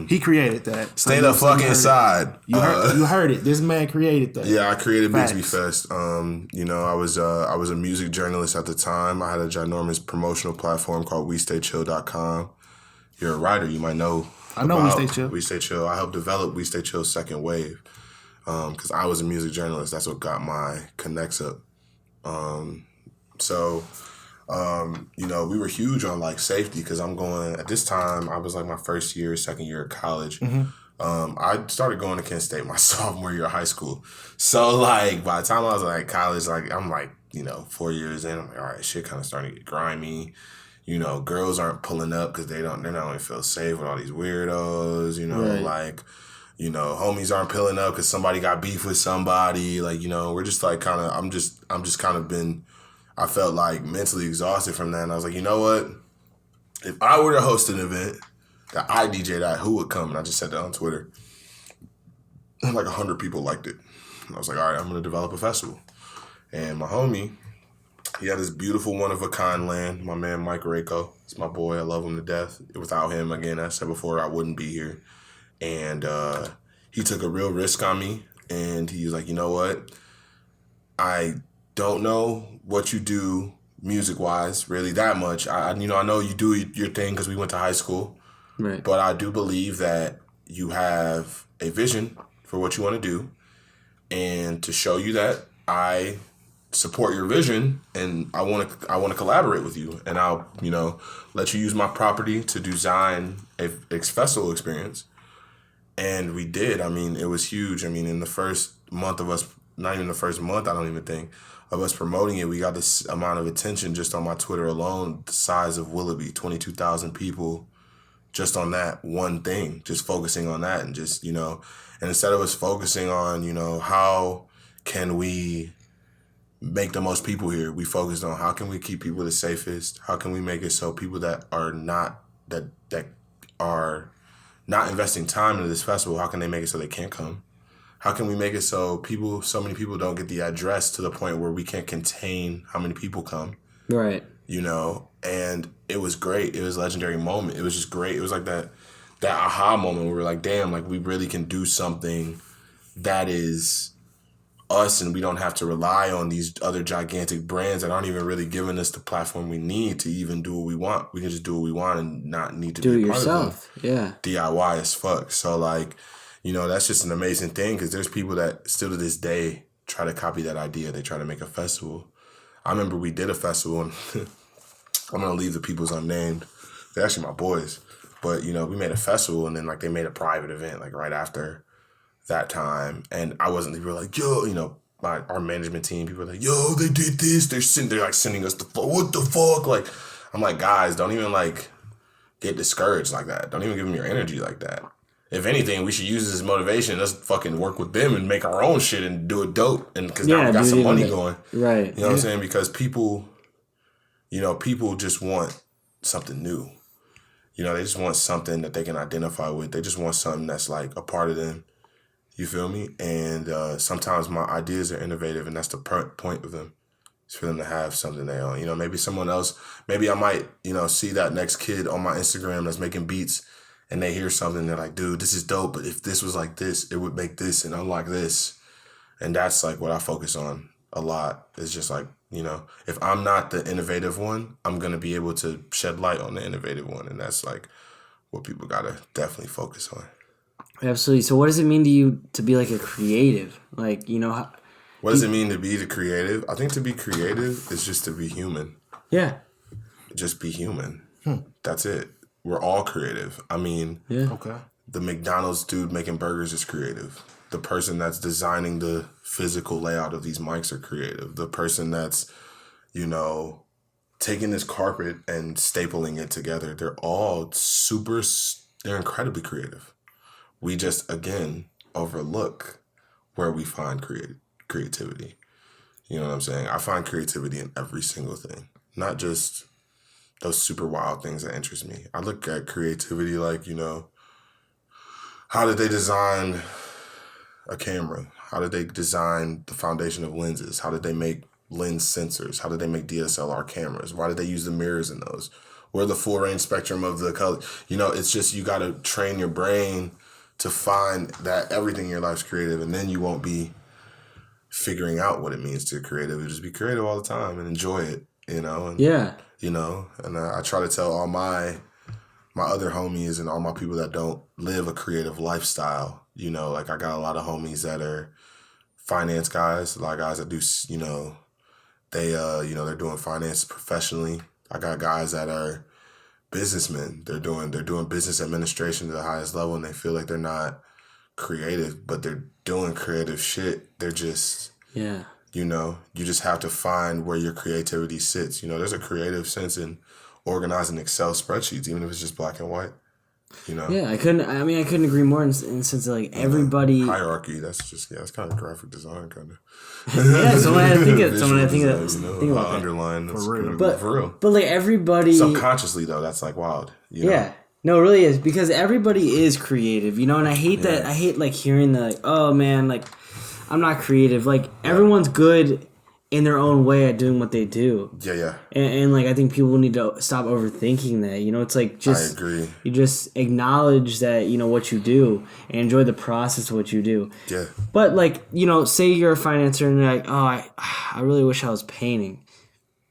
He created that. Stay the fuck inside. You heard it. This man created that. Yeah, I created Bixby Fest. You know, I was a music journalist at the time. I had a ginormous promotional platform called WeStayChill.com. You're a writer, you might know. I know We Stay Chill. We Stay Chill. I helped develop We Stay Chill's second wave. Because I was a music journalist. That's what got my connects up. You know, we were huge on like safety because at this time, I was like my second year of college. Mm-hmm. I started going to Kent State my sophomore year of high school. So like by the time I was like college, like I'm like, you know, 4 years in, I'm like, all right, shit kind of starting to get grimy. You know, girls aren't pulling up because they're not going to feel safe with all these weirdos. You know, like, you know, homies aren't pulling up because somebody got beef with somebody. Like, you know, we're just like kind of, I'm just kind of been, I felt like mentally exhausted from that. And I was like, you know what? If I were to host an event that I DJ'd at, who would come? And I just said that on Twitter. And like 100 people liked it. And I was like, all right, I'm going to develop a festival. And my homie, he had this beautiful one-of-a-kind land. My man, Mike Rako. He's my boy. I love him to death. Without him, again, I said before, I wouldn't be here. And he took a real risk on me. And he was like, you know what? I don't know what you do music-wise really that much. I know you do your thing because we went to high school. Right. But I do believe that you have a vision for what you want to do. And to show you that, I support your vision, and I want to collaborate with you, and I'll let you use my property to design a festival experience. And we did. I mean, it was huge. I mean, in the first month of us, not even the first month, I don't even think, of us promoting it, we got this amount of attention just on my Twitter alone, the size of Willoughby, 22,000 people just on that one thing, just focusing on that, and just, and instead of us focusing on, how can we make the most people here, we focused on how can we keep people the safest, how can we make it so people that are not investing time into this festival, how can they make it so they can't come? How can we make it so many people don't get the address to the point where we can't contain how many people come? Right. And it was great. It was a legendary moment. It was just great. It was like that aha moment where we're like, damn, like we really can do something that is us, and we don't have to rely on these other gigantic brands that aren't even really giving us the platform we need to even do what we want. We can just do what we want and not need to do be it a part yourself. of them. Yeah. DIY as fuck. So like, that's just an amazing thing, because there's people that still to this day try to copy that idea. They try to make a festival. I remember we did a festival, and I'm going to leave the people's unnamed. They're actually my boys. But, we made a festival, and then, like, they made a private event, like, right after that time. And I wasn't, they were like, yo, our management team, people were like, yo, they did this. They're sending us what the fuck? Like, I'm like, guys, don't even, like, get discouraged like that. Don't even give them your energy like that. If anything, we should use this as motivation. Let's fucking work with them and make our own shit and do it dope. And because now we got some money going. Right. You know what I'm saying? Because people just want something new. They just want something that they can identify with. They just want something that's like a part of them. You feel me? And sometimes my ideas are innovative, and that's the point of them. It's for them to have something they own. Maybe someone else, maybe I might, see that next kid on my Instagram that's making beats, and they hear something, they're like, dude, this is dope, but if this was like this, it would make this, and unlike this. And that's like what I focus on a lot. It's just like, if I'm not the innovative one, I'm going to be able to shed light on the innovative one. And that's like what people got to definitely focus on. Absolutely. So what does it mean to you to be like a creative? Like, what does it mean to be the creative? I think to be creative is just to be human. Yeah. Just be human. That's it. We're all creative. I mean, Okay. The McDonald's dude making burgers is creative. The person that's designing the physical layout of these mics are creative. The person that's, taking this carpet and stapling it together, they're all they're incredibly creative. We just, again, overlook where we find creativity. You know what I'm saying? I find creativity in every single thing, not just those super wild things that interest me. I look at creativity like, how did they design a camera? How did they design the foundation of lenses? How did they make lens sensors? How did they make DSLR cameras? Why did they use the mirrors in those? Where the full range spectrum of the color? It's just you got to train your brain to find that everything in your life's creative, and then you won't be figuring out what it means to be creative. You just be creative all the time and enjoy it, And, yeah. And I try to tell all my other homies and all my people that don't live a creative lifestyle, like I got a lot of homies that are finance guys, a lot of guys that do, they're doing finance professionally. I got guys that are businessmen. They're doing business administration to the highest level, and they feel like they're not creative, but they're doing creative shit. They're just, you just have to find where your creativity sits. There's a creative sense in organizing Excel spreadsheets, even if it's just black and white. You know? Yeah, I couldn't agree more in the sense of like everybody hierarchy. That's kind of graphic design kind of. Yeah, so when I think about underline for real. But like everybody subconsciously though, that's like wild. You know? No, it really is, because everybody is creative, you know, and I hate that. I hate like hearing the like, oh man, like I'm not creative. Like everyone's good in their own way at doing what they do. Yeah. And like I think people need to stop overthinking that. You know, it's like just I agree. You just acknowledge that, you know, what you do and enjoy the process of what you do. Yeah. But like, you know, say you're a financer and you're like, oh, I really wish I was painting.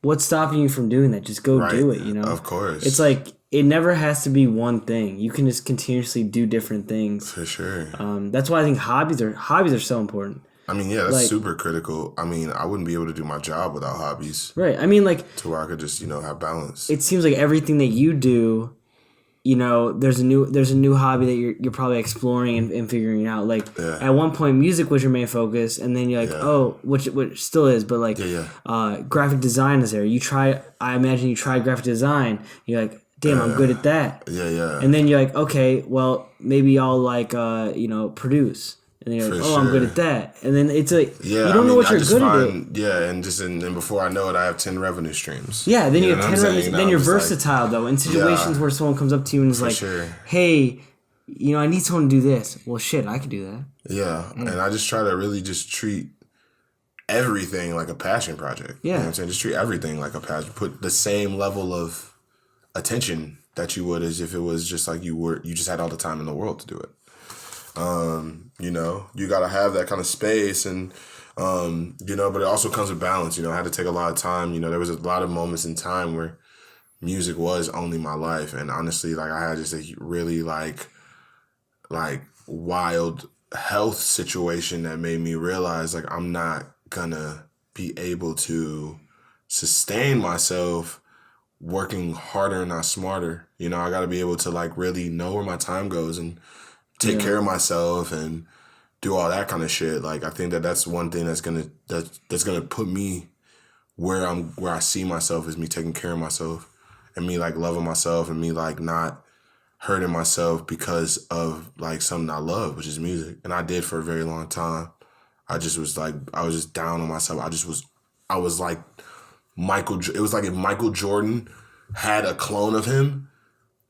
What's stopping you from doing that? Just go do it, you know? Of course. It's like it never has to be one thing. You can just continuously do different things. For sure. That's why I think hobbies are so important. I mean, yeah, that's like, super critical. I mean, I wouldn't be able to do my job without hobbies. Right. I mean, like... to where I could just, you know, have balance. It seems like everything that you do, you know, there's a new hobby that you're probably exploring and figuring out. Like, at one point, music was your main focus, and then you're like, oh, which still is, but like, graphic design is there. I imagine you tried graphic design. You're like, damn, I'm good at that. Yeah. And then you're like, okay, well, maybe I'll like, you know, produce. And then you're like, I'm good at that. And then it's like, you don't know what you're good at. Yeah, and before I know it, I have 10 revenue streams. Yeah, then you have 10 revenue streams. Then you're versatile, though. In situations where someone comes up to you and is like, hey, you know, I need someone to do this. Well, shit, I could do that. Yeah, and I just try to really just treat everything like a passion project. Yeah. You know what I'm saying? Just treat everything like a passion. Put the same level of attention that you would as if it was just like you just had all the time in the world to do it. You know, you got to have that kind of space and, you know, but it also comes with balance. You know, I had to take a lot of time. You know, there was a lot of moments in time where music was only my life. And honestly, like I had just a really like wild health situation that made me realize like I'm not gonna be able to sustain myself working harder, not smarter. You know, I got to be able to like really know where my time goes and take care of myself and do all that kind of shit. Like I think that's one thing that's gonna put me where I see myself is me taking care of myself and me like loving myself and me like not hurting myself because of like something I love, which is music. And I did for a very long time. I was just down on myself. I was like it was like if Michael Jordan had a clone of him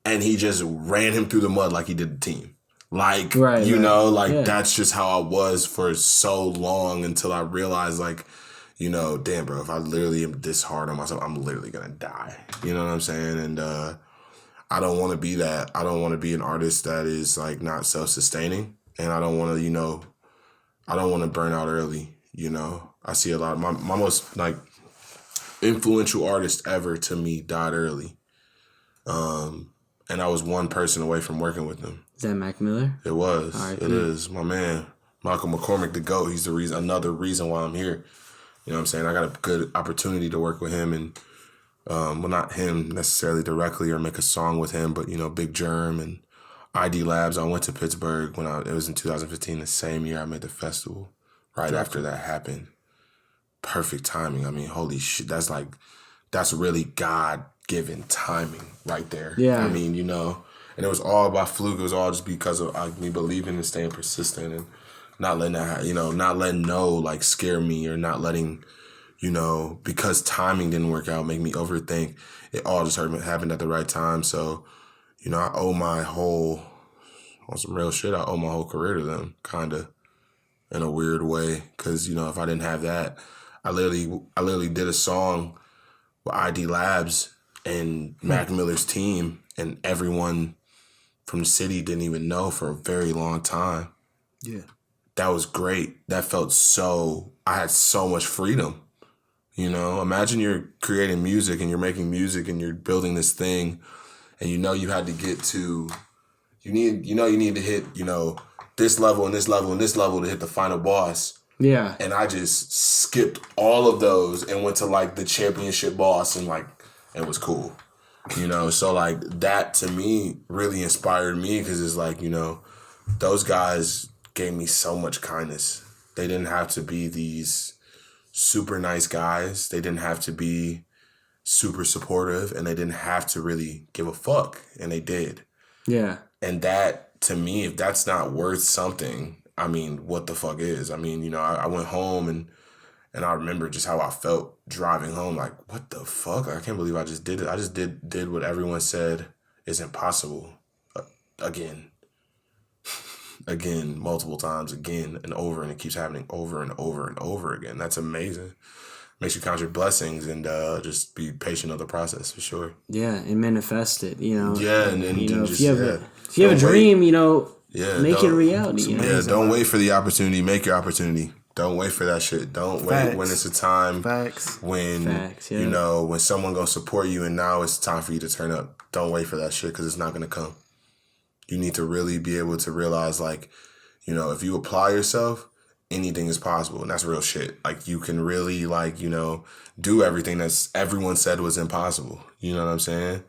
and he just ran him through the mud like he did the team. Like, that's just how I was for so long until I realized, like, you know, damn, bro, if I literally am this hard on myself, I'm literally going to die. You know what I'm saying? And I don't want to be that. I don't want to be an artist that is, like, not self-sustaining. And I don't want to, you know, I don't want to burn out early, you know. I see a lot of my most, like, influential artist ever to me died early. And I was one person away from working with them. Is that Mac Miller? It was. It is. My man, Malcolm McCormick, the GOAT. He's another reason why I'm here. You know what I'm saying? I got a good opportunity to work with him and, well, not him necessarily directly or make a song with him, but, you know, Big Germ and ID Labs. I went to Pittsburgh it was in 2015, the same year I made the festival. Right after that happened. Perfect timing. I mean, holy shit. That's really God-given timing right there. Yeah. I mean, you know. And it was all by fluke. It was all just because of me believing and staying persistent and not letting that, you know, not letting like scare me or not letting, you know, because timing didn't work out, make me overthink. It all just happened at the right time. So, you know, I owe on some real shit, I owe my whole career to them, kind of, in a weird way. Because, you know, if I didn't have that, I literally did a song with ID Labs and Mac Miller's team, and everyone from the city didn't even know for a very long time. Yeah. That was great. That felt I had so much freedom. You know, imagine you're creating music and you're making music and you're building this thing and you know you had to get to, you need to hit, you know, this level and this level and this level to hit the final boss. Yeah. And I just skipped all of those and went to like the championship boss and like, it was cool. You know, so like that to me really inspired me because it's like, you know, those guys gave me so much kindness. They didn't have to be these super nice guys. They didn't have to be super supportive, and they didn't have to really give a fuck, and they did. Yeah. And that, to me, if that's not worth something, I mean, what the fuck is? I mean, you know, I went home and I remember just how I felt driving home. Like, what the fuck? I can't believe I just did it. I just did what everyone said is impossible. Again, multiple times, again and over, and it keeps happening over and over and over again. That's amazing. Makes you count your blessings and just be patient of the process, for sure. Yeah, and manifest it, you know. Yeah, and then you know, just, if you have a dream, you know, make it a reality. You know? Yeah, don't wait for the opportunity. Make your opportunity. Don't wait for that shit. Don't wait when it's a time when, you know, when someone gonna support you and now it's time for you to turn up. Don't wait for that shit because it's not gonna come. You need to really be able to realize, like, you know, if you apply yourself, anything is possible. And that's real shit. Like, you can really, like, you know, do everything that's everyone said was impossible. You know what I'm saying?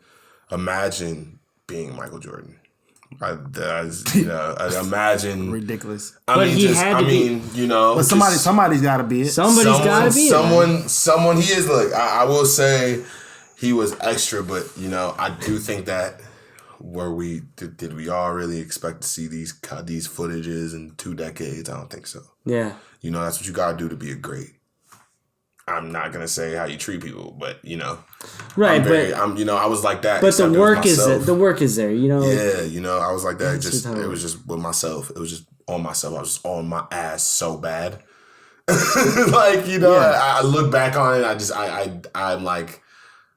Imagine being Michael Jordan. Imagine ridiculous. But somebody's got to be it. Somebody's got to be it. Someone. He is. Look, I will say he was extra, but you know, I do think that did we all really expect to see these footages in 2 decades? I don't think so. Yeah. You know, that's what you gotta do to be a great. I'm not gonna say how you treat people, but you know, right? I was like that. But the work is there. You know. Yeah, you know, I was like that. It was just with myself. It was just on myself. I was just on my ass so bad. Like, you know, I look back on it. I'm like,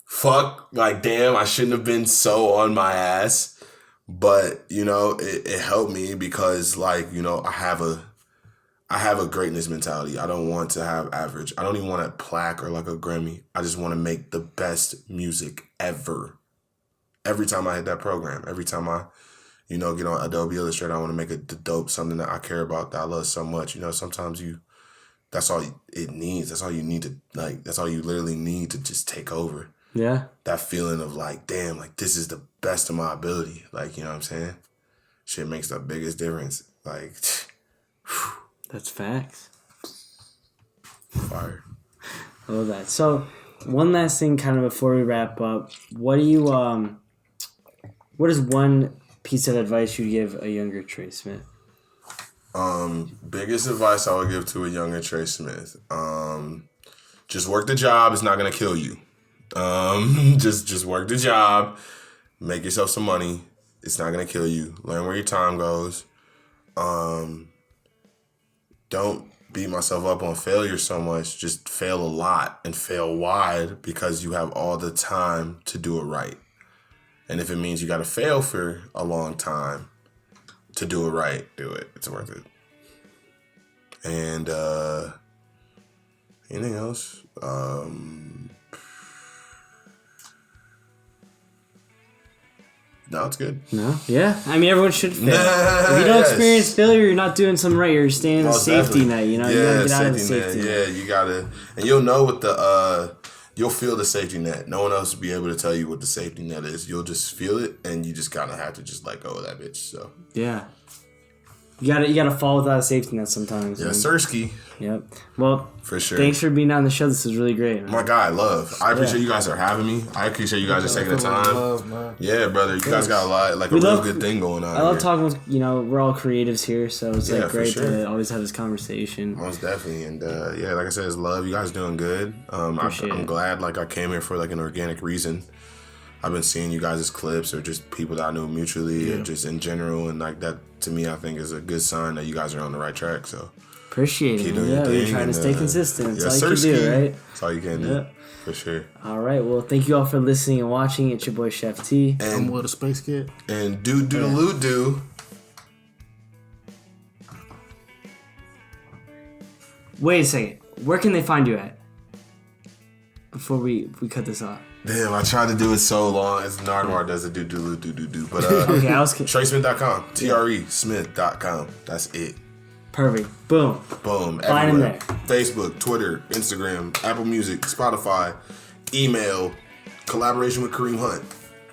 fuck. Like, damn, I shouldn't have been so on my ass. But you know, it helped me because, like, you know, I have a greatness mentality. I don't want to have average. I don't even want a plaque or like a Grammy. I just want to make the best music ever. Every time I hit that program, every time I, you know, get on Adobe Illustrator, I want to make something that I care about, that I love so much. You know, sometimes that's all it needs. That's all you need to, like, that's all you literally need to just take over. Yeah. That feeling of like, damn, like, this is the best of my ability. Like, you know what I'm saying? Shit makes the biggest difference. Like, that's facts. Fire. I love that. So, one last thing, kind of before we wrap up, what is one piece of advice you'd give a younger Tre Smith? Biggest advice I would give to a younger Tre Smith. Just work the job. It's not gonna kill you. Just work the job. Make yourself some money. It's not gonna kill you. Learn where your time goes. Don't beat myself up on failure so much. Just fail a lot and fail wide because you have all the time to do it right. And if it means you got to fail for a long time to do it right, do it. It's worth it. And anything else? No, it's good. No? Yeah. I mean, everyone should fail. If you don't experience failure, you're not doing something right. You're staying in the safety net, you know? You gotta get out of the safety net. Yeah, you gotta. And you'll know what you'll feel the safety net. No one else will be able to tell you what the safety net is. You'll just feel it, and you just kind of have to just let go of that bitch, so. Yeah. You gotta fall without a safety net sometimes. Yeah, Stirfry. Yep. Well, for sure. Thanks for being on the show. This was really great, man. My guy, I appreciate you guys for having me. I appreciate you guys just taking the time. Yeah, brother. You guys got a lot, like, real good thing going on. I love talking with, you know, we're all creatives here, so it's like great to always have this conversation. Most definitely. And like I said, it's love. You guys doing good. I'm glad, like, I came here for like an organic reason. I've been seeing you guys' clips or just people that I know mutually or just in general, and like that to me I think is a good sign that you guys are on the right track. So appreciate it. Yeah, we're trying to stay consistent. That's all you can do, right? That's all you can do. For sure. All right. Well, thank you all for listening and watching. It's your boy Chef T. And I'm with a Spacekid. And do. Wait a second. Where can they find you at? Before we cut this off. Damn, I tried to do it so long. It's Nardwar does it do. But okay, TreSmith.com. TreSmith.com. That's it. Perfect. Boom. Find him there. Facebook, Twitter, Instagram, Apple Music, Spotify, email, collaboration with Kareem Hunt.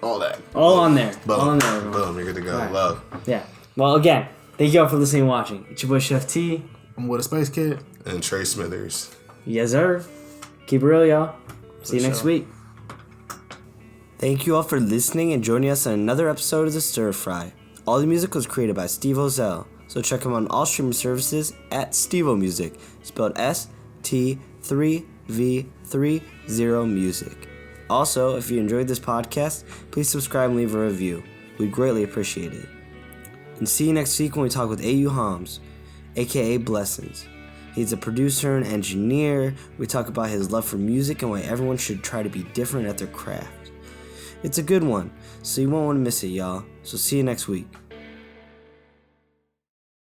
All that. All on there. Boom. All on there. Boom. You're good to go. Right. Love. Yeah. Well, again, thank you all for listening and watching. It's your boy Chef T. I'm with a Spacekid. And Tre Smithers. Yes, sir. Keep it real, y'all. See you next week. Thank you all for listening and joining us on another episode of the Stirfry. All the music was created by Steve Ozell, so check him on all streaming services at StevoMusic, spelled ST3V30 Music. Also, if you enjoyed this podcast, please subscribe and leave a review. We'd greatly appreciate it. And see you next week when we talk with A.U. Holmes, aka Blessings. He's a producer and engineer. We talk about his love for music and why everyone should try to be different at their craft. It's a good one, so you won't want to miss it, y'all. So see you next week.